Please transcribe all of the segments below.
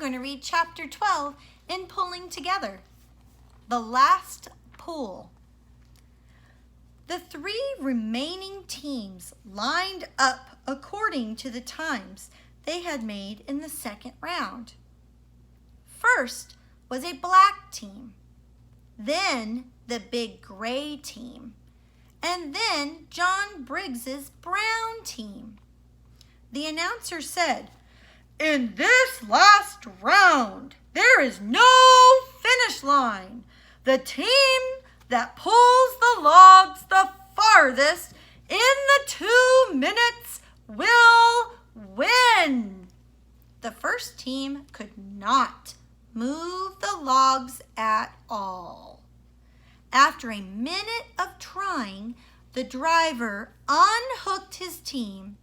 going to read chapter 12 in Pulling Together. The last pull. The 3 remaining teams lined up according to the times they had made in the second round. First was a black team, then the big gray team, and then John Briggs's brown team. The announcer said, "In this last round, there is no finish line. The team that pulls the logs the farthest in the 2 minutes will win." The first team could not move the logs at all. After a minute of trying, the driver unhooked his team.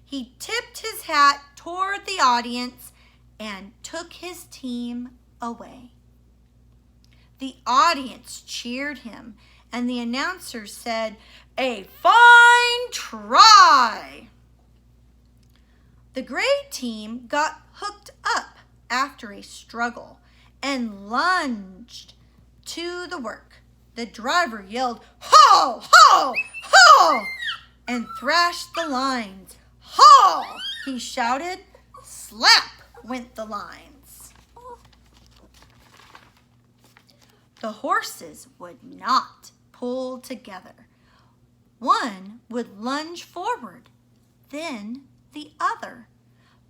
He tipped his hat toward the audience and took his team away. The audience cheered him, and the announcer said, "A fine try." The gray team got hooked up after a struggle and lunged to the work. The driver yelled, "Haul, haul, haul," and thrashed the lines. "Haul," he shouted. Slap went the lines. The horses would not pull together. One would lunge forward, then the other.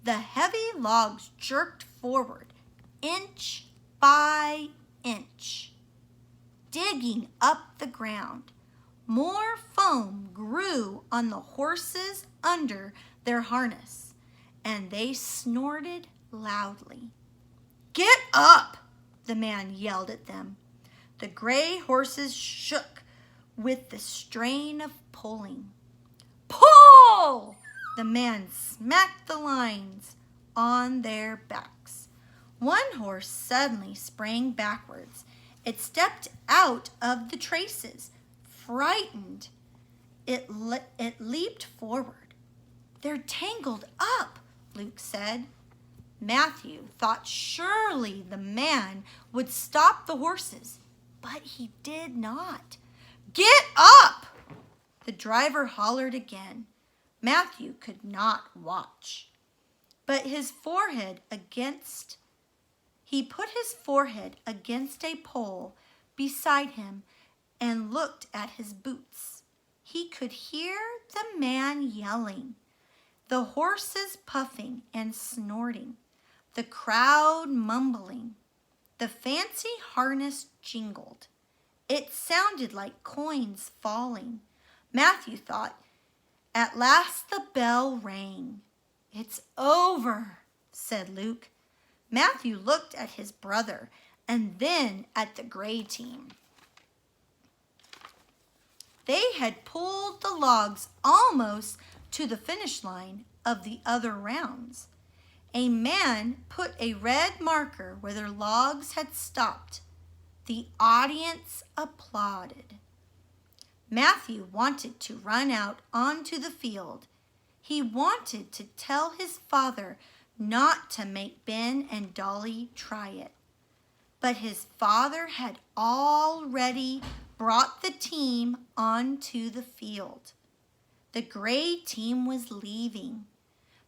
The heavy logs jerked forward, inch by inch, digging up the ground. More foam grew on the horses under their harness, and they snorted loudly. "Get up!" the man yelled at them. The gray horses shook with the strain of pulling. "Pull!" The man smacked the lines on their backs. One horse suddenly sprang backwards. It stepped out of the traces. Frightened, it leaped forward. "They're tangled up," Luke said. Matthew thought surely the man would stop the horses, but he did not. "Get up!" The driver hollered again. Matthew could not watch, but he put his forehead against a pole beside him and looked at his boots. He could hear the man yelling, the horses puffing and snorting, the crowd mumbling. The fancy harness jingled. It sounded like coins falling. Matthew thought, at last the bell rang. "It's over," said Luke. Matthew looked at his brother and then at the gray team. They had pulled the logs almost to the finish line of the other rounds. A man put a red marker where their logs had stopped. The audience applauded. Matthew wanted to run out onto the field. He wanted to tell his father not to make Ben and Dolly try it. But his father had already brought the team onto the field. The gray team was leaving.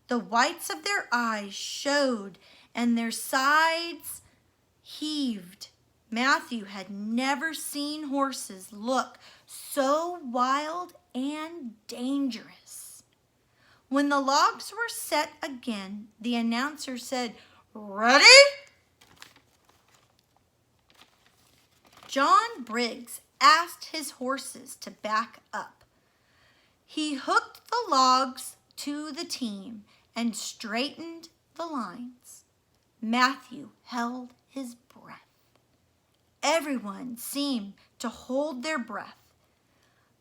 The whites of their eyes showed and their sides heaved. Matthew had never seen horses look so wild and dangerous. When the logs were set again, the announcer said, "Ready?" John Briggs asked his horses to back up. He hooked the logs to the team and straightened the lines. Matthew held his breath. Everyone seemed to hold their breath.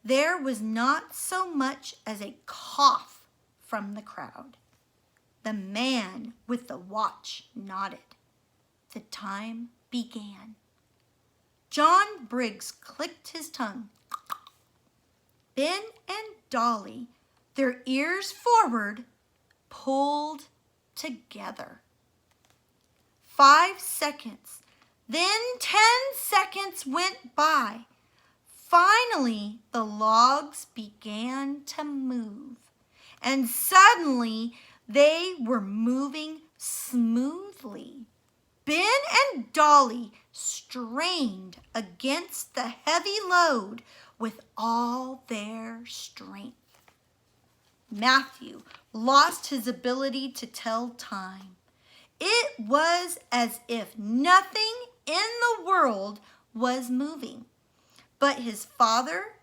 There was not so much as a cough from the crowd. The man with the watch nodded. The time began. John Briggs clicked his tongue. Ben and Dolly, their ears forward, pulled together. 5 seconds. Then 10 seconds went by. Finally, the logs began to move. And suddenly, they were moving smoothly. Ben and Dolly strained against the heavy load with all their strength. Matthew lost his ability to tell time. It was as if nothing in the world was moving but his father,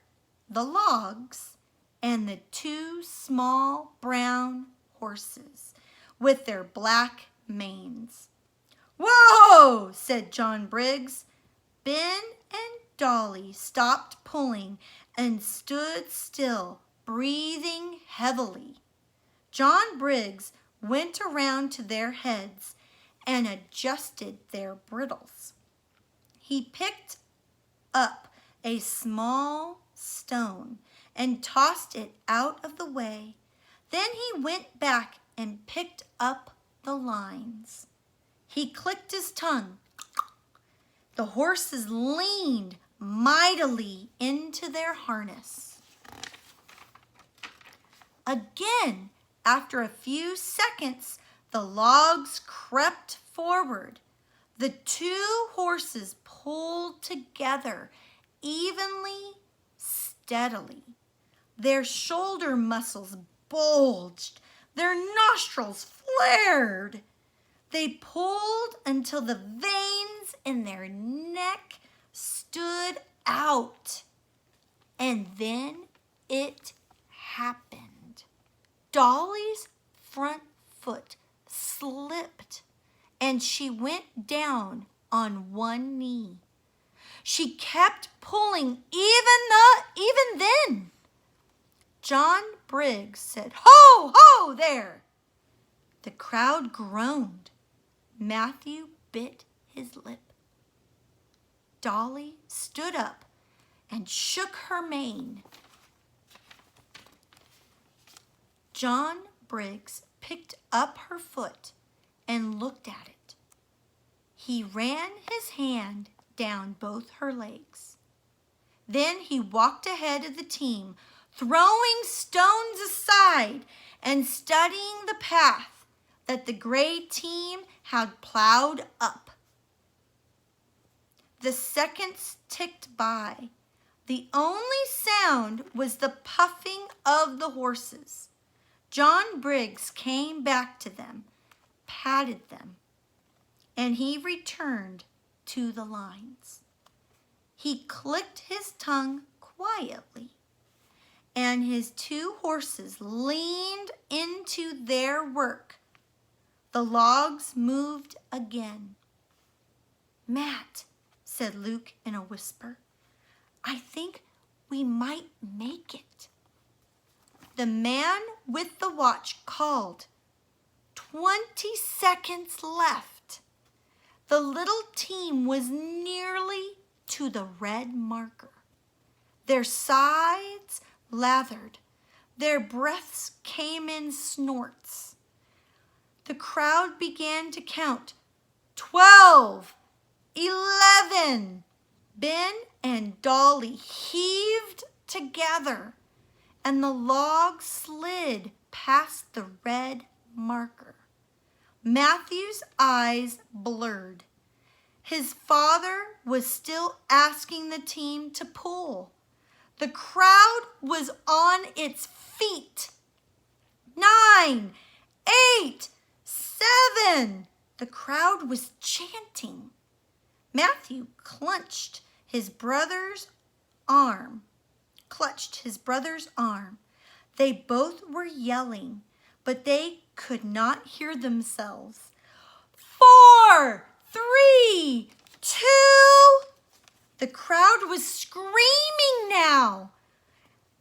the logs, and the 2 small brown horses with their black manes. "Whoa!" said John Briggs. Ben and Dolly stopped pulling and stood still, breathing heavily. John Briggs went around to their heads and adjusted their bridles. He picked up a small stone and tossed it out of the way. Then he went back and picked up the lines. He clicked his tongue. The horses leaned mightily into their harness. Again, after a few seconds, the logs crept forward. The 2 horses pulled together evenly, steadily. Their shoulder muscles bulged. Their nostrils flared. They pulled until the veins in their neck stood out. And then it happened. Dolly's front foot slipped and she went down on one knee. She kept pulling even then. John Briggs said, "Ho, ho there!" The crowd groaned. Matthew bit his lip. Dolly stood up and shook her mane. John Briggs picked up her foot and looked at it. He ran his hand down both her legs. Then he walked ahead of the team, throwing stones aside and studying the path that the gray team had plowed up. The seconds ticked by. The only sound was the puffing of the horses. John Briggs came back to them, patted them, and he returned to the lines. He clicked his tongue quietly, and his 2 horses leaned into their work. The logs moved again. "Matt," said Luke in a whisper, "I think we might make it." The man with the watch called, 20 seconds left. The little team was nearly to the red marker. Their sides lathered. Their breaths came in snorts. The crowd began to count. 12, 11. Ben and Dolly heaved together, and the log slid past the red marker. Matthew's eyes blurred. His father was still asking the team to pull. The crowd was on its feet. 9, 8, 7. The crowd was chanting. Matthew clutched his brother's arm. They both were yelling, but they could not hear themselves. 4, 3, 2. The crowd was screaming now.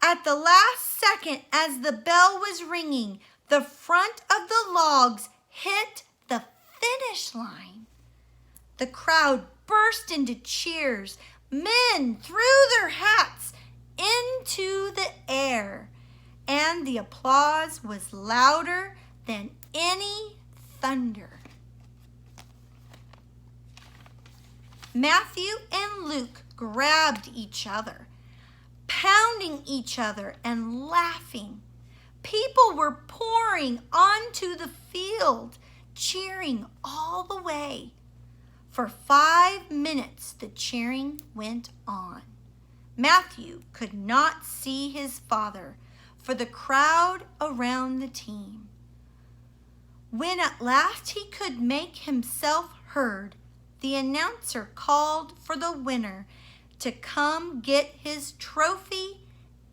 At the last second, as the bell was ringing, the front of the logs hit the finish line. The crowd burst into cheers. Men threw their hats into the air, and the applause was louder than any thunder. Matthew and Luke grabbed each other, pounding each other and laughing. People were pouring onto the field, cheering all the way. For 5 minutes, the cheering went on. Matthew could not see his father for the crowd around the team. When at last he could make himself heard, the announcer called for the winner to come get his trophy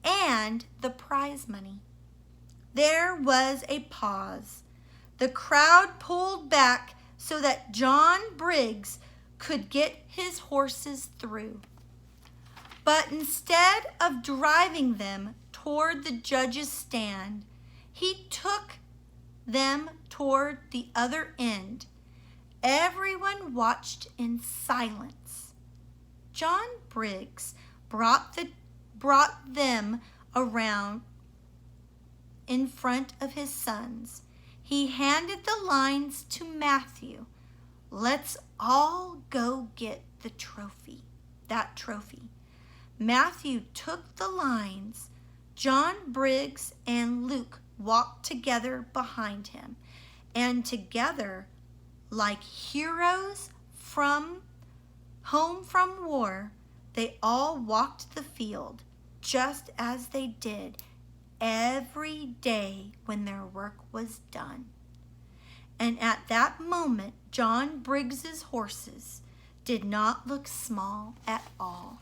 and the prize money. There was a pause. The crowd pulled back so that John Briggs could get his horses through. But instead of driving them toward the judge's stand, he took them toward the other end. Everyone watched in silence. John Briggs brought them around in front of his sons. He handed the lines to Matthew. Let's all go get that trophy. Matthew took the lines. John Briggs and Luke walked together behind him, and together, like heroes home from war, they all walked the field, just as they did every day when their work was done. And at that moment, John Briggs's horses did not look small at all.